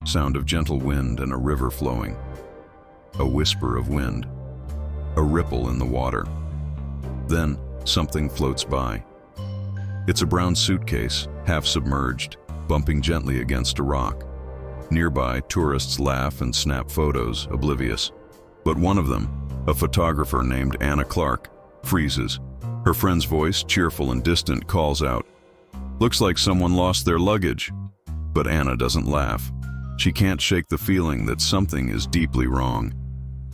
Sound of gentle wind and a river flowing. A whisper of wind. A ripple in the water. Then, something floats by. It's a brown suitcase, half submerged, bumping gently against a rock. Nearby, tourists laugh and snap photos, oblivious. But one of them, a photographer named Anna Clark, freezes. Her friend's voice, cheerful and distant, calls out, "Looks like someone lost their luggage." But Anna doesn't laugh. She can't shake the feeling that something is deeply wrong.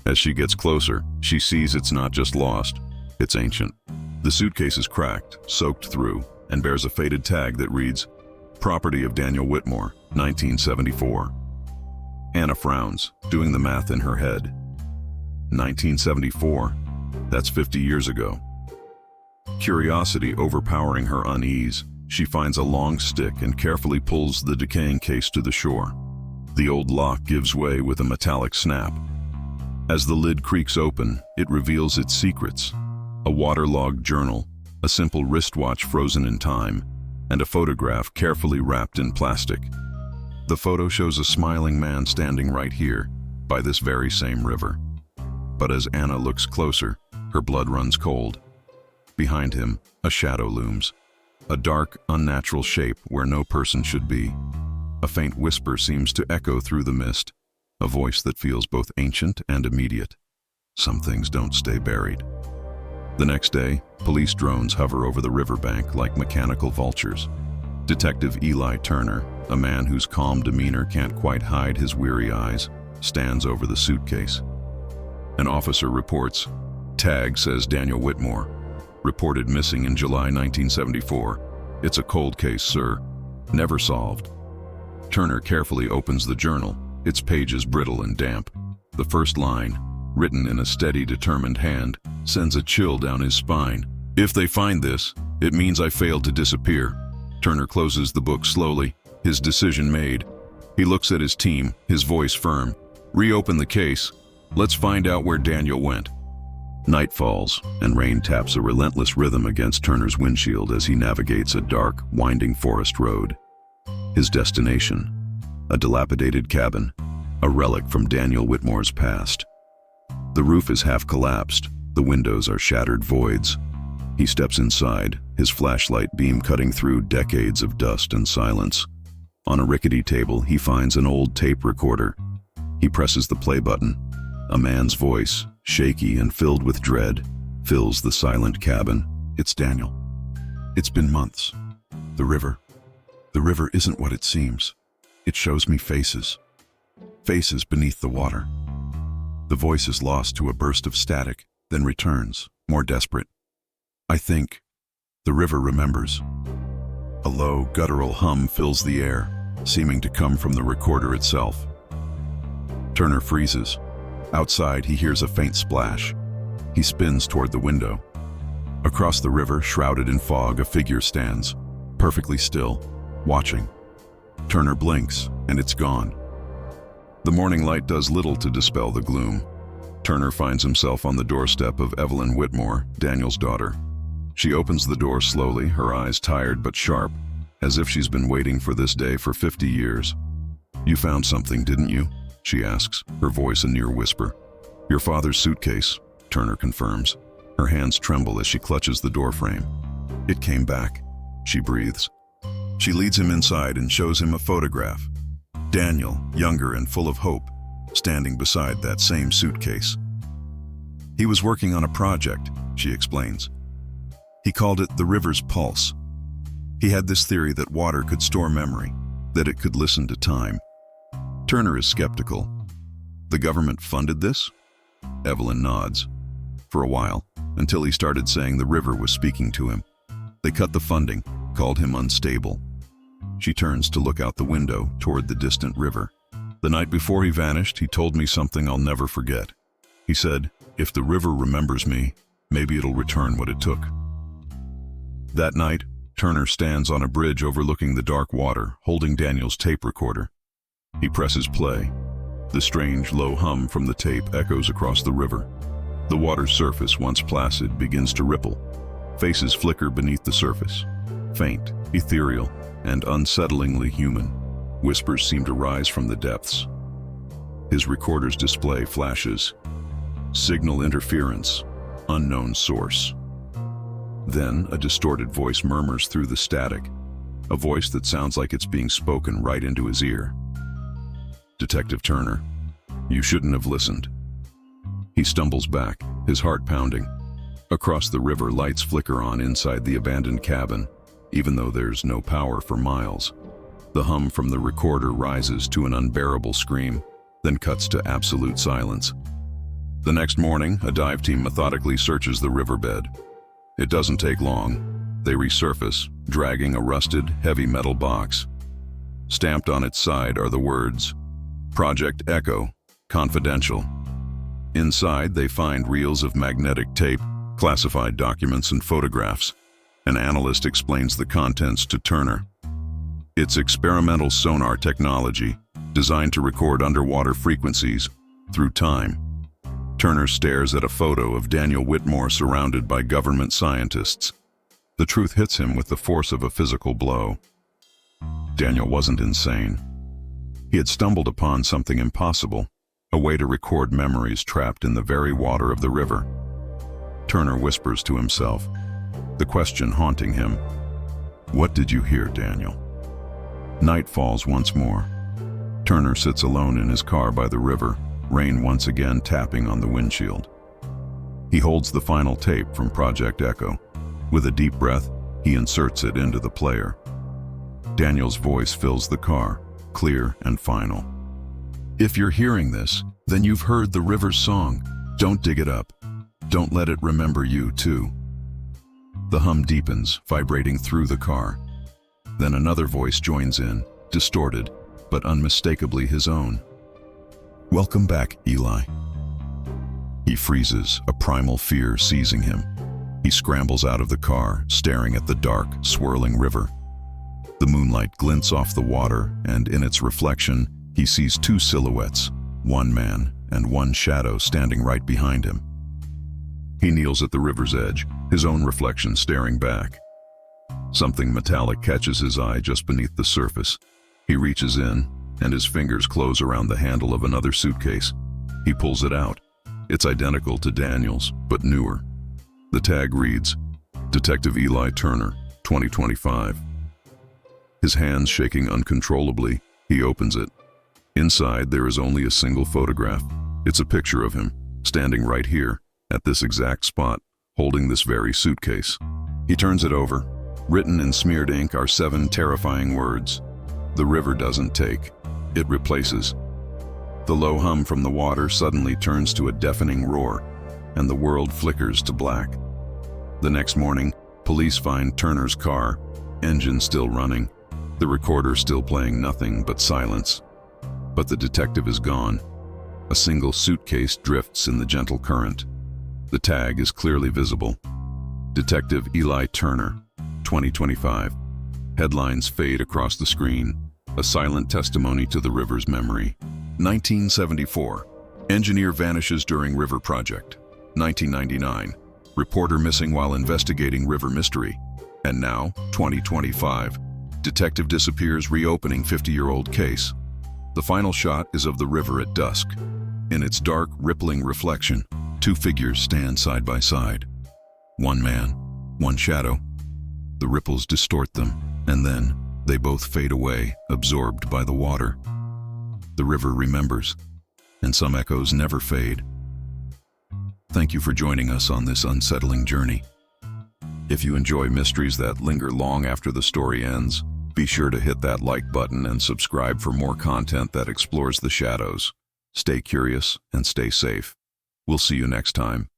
As she gets closer, she sees it's not just lost, it's ancient. The suitcase is cracked, soaked through, and bears a faded tag that reads, "Property of Daniel Whitmore, 1974. Anna frowns, doing the math in her head. 1974, that's 50 years ago. Curiosity overpowering her unease, she finds a long stick and carefully pulls the decaying case to the shore. The old lock gives way with a metallic snap. As the lid creaks open, it reveals its secrets. A waterlogged journal, a simple wristwatch frozen in time, and a photograph carefully wrapped in plastic. The photo shows a smiling man standing right here, by this very same river. But as Anna looks closer, her blood runs cold. Behind him, a shadow looms. A dark, unnatural shape where no person should be. A faint whisper seems to echo through the mist, a voice that feels both ancient and immediate. Some things don't stay buried. The next day, police drones hover over the riverbank like mechanical vultures. Detective Eli Turner, a man whose calm demeanor can't quite hide his weary eyes, stands over the suitcase. An officer reports, "Tag says Daniel Whitmore. Reported missing in July 1974. It's a cold case, sir. Never solved." Turner carefully opens the journal, its pages brittle and damp. The first line, written in a steady, determined hand, sends a chill down his spine. "If they find this, it means I failed to disappear." Turner closes the book slowly, his decision made. He looks at his team, his voice firm. "Reopen the case. Let's find out where Daniel went." Night falls, and rain taps a relentless rhythm against Turner's windshield as he navigates a dark, winding forest road. His destination, a dilapidated cabin, a relic from Daniel Whitmore's past. The roof is half collapsed, the windows are shattered voids. He steps inside, his flashlight beam cutting through decades of dust and silence. On a rickety table, he finds an old tape recorder. He presses the play button. A man's voice, shaky and filled with dread, fills the silent cabin. It's Daniel. "It's been months. The river isn't what it seems. It shows me faces. Faces beneath the water." The voice is lost to a burst of static, then returns, more desperate. "I think the river remembers." A low, guttural hum fills the air, seeming to come from the recorder itself. Turner freezes. Outside, he hears a faint splash. He spins toward the window. Across the river, shrouded in fog, a figure stands, perfectly still, watching. Turner blinks, and it's gone. The morning light does little to dispel the gloom. Turner finds himself on the doorstep of Evelyn Whitmore, Daniel's daughter. She opens the door slowly, her eyes tired but sharp, as if she's been waiting for this day for 50 years. "You found something, didn't you?" she asks, her voice a near whisper. "Your father's suitcase," Turner confirms. Her hands tremble as she clutches the doorframe. "It came back," she breathes. She leads him inside and shows him a photograph. Daniel, younger and full of hope, standing beside that same suitcase. "He was working on a project," she explains. "He called it the river's pulse. He had this theory that water could store memory, that it could listen to time." Turner is skeptical. "The government funded this?" Evelyn nods. "For a while, until he started saying the river was speaking to him. They cut the funding, called him unstable." She turns to look out the window toward the distant river. "The night before he vanished, he told me something I'll never forget. He said, if the river remembers me, maybe it'll return what it took." That night, Turner stands on a bridge overlooking the dark water, holding Daniel's tape recorder. He presses play. The strange, low hum from the tape echoes across the river. The water's surface, once placid, begins to ripple. Faces flicker beneath the surface. Faint, ethereal, and unsettlingly human. Whispers seem to rise from the depths. His recorder's display flashes. Signal interference. Unknown source. Then a distorted voice murmurs through the static, a voice that sounds like it's being spoken right into his ear. Detective Turner, you shouldn't have listened. He stumbles back, his heart pounding. Across the river, lights flicker on inside the abandoned cabin, even though there's no power for miles. The hum from the recorder rises to an unbearable scream, then cuts to absolute silence. The next morning, a dive team methodically searches the riverbed. It doesn't take long. They resurface, dragging a rusted, heavy metal box. Stamped on its side are the words, Project Echo, Confidential. Inside, they find reels of magnetic tape, classified documents, and photographs. An analyst explains the contents to Turner. It's experimental sonar technology, designed to record underwater frequencies through time. Turner stares at a photo of Daniel Whitmore surrounded by government scientists. The truth hits him with the force of a physical blow. Daniel wasn't insane. He had stumbled upon something impossible, a way to record memories trapped in the very water of the river. Turner whispers to himself, the question haunting him. What did you hear, Daniel? Night falls once more. Turner sits alone in his car by the river, rain once again tapping on the windshield. He holds the final tape from Project Echo. With a deep breath, he inserts it into the player. Daniel's voice fills the car, clear and final. If you're hearing this, then you've heard the river's song. Don't dig it up. Don't let it remember you, too. The hum deepens, vibrating through the car. Then another voice joins in, distorted, but unmistakably his own. Welcome back, Eli. He freezes, a primal fear seizing him. He scrambles out of the car, staring at the dark, swirling river. The moonlight glints off the water, and in its reflection, he sees two silhouettes, one man and one shadow standing right behind him. He kneels at the river's edge, his own reflection staring back. Something metallic catches his eye just beneath the surface. He reaches in, and his fingers close around the handle of another suitcase. He pulls it out. It's identical to Daniel's, but newer. The tag reads, Detective Eli Turner, 2025. His hands shaking uncontrollably, he opens it. Inside, there is only a single photograph. It's a picture of him, standing right here, at this exact spot, holding this very suitcase. He turns it over. Written in smeared ink are 7 terrifying words. The river doesn't take. It replaces. The low hum from the water suddenly turns to a deafening roar, and the world flickers to black. The next morning, police find Turner's car, engine still running, the recorder still playing nothing but silence. But the detective is gone. A single suitcase drifts in the gentle current. The tag is clearly visible. Detective Eli Turner, 2025. Headlines fade across the screen, a silent testimony to the river's memory. 1974. Engineer vanishes during river project. 1999. Reporter missing while investigating river mystery. And now, 2025. Detective disappears reopening 50-year-old case. The final shot is of the river at dusk. In its dark, rippling reflection, 2 figures stand side by side. One man, one shadow. The ripples distort them, and then they both fade away, absorbed by the water. The river remembers, and some echoes never fade. Thank you for joining us on this unsettling journey. If you enjoy mysteries that linger long after the story ends, be sure to hit that like button and subscribe for more content that explores the shadows. Stay curious and stay safe. We'll see you next time.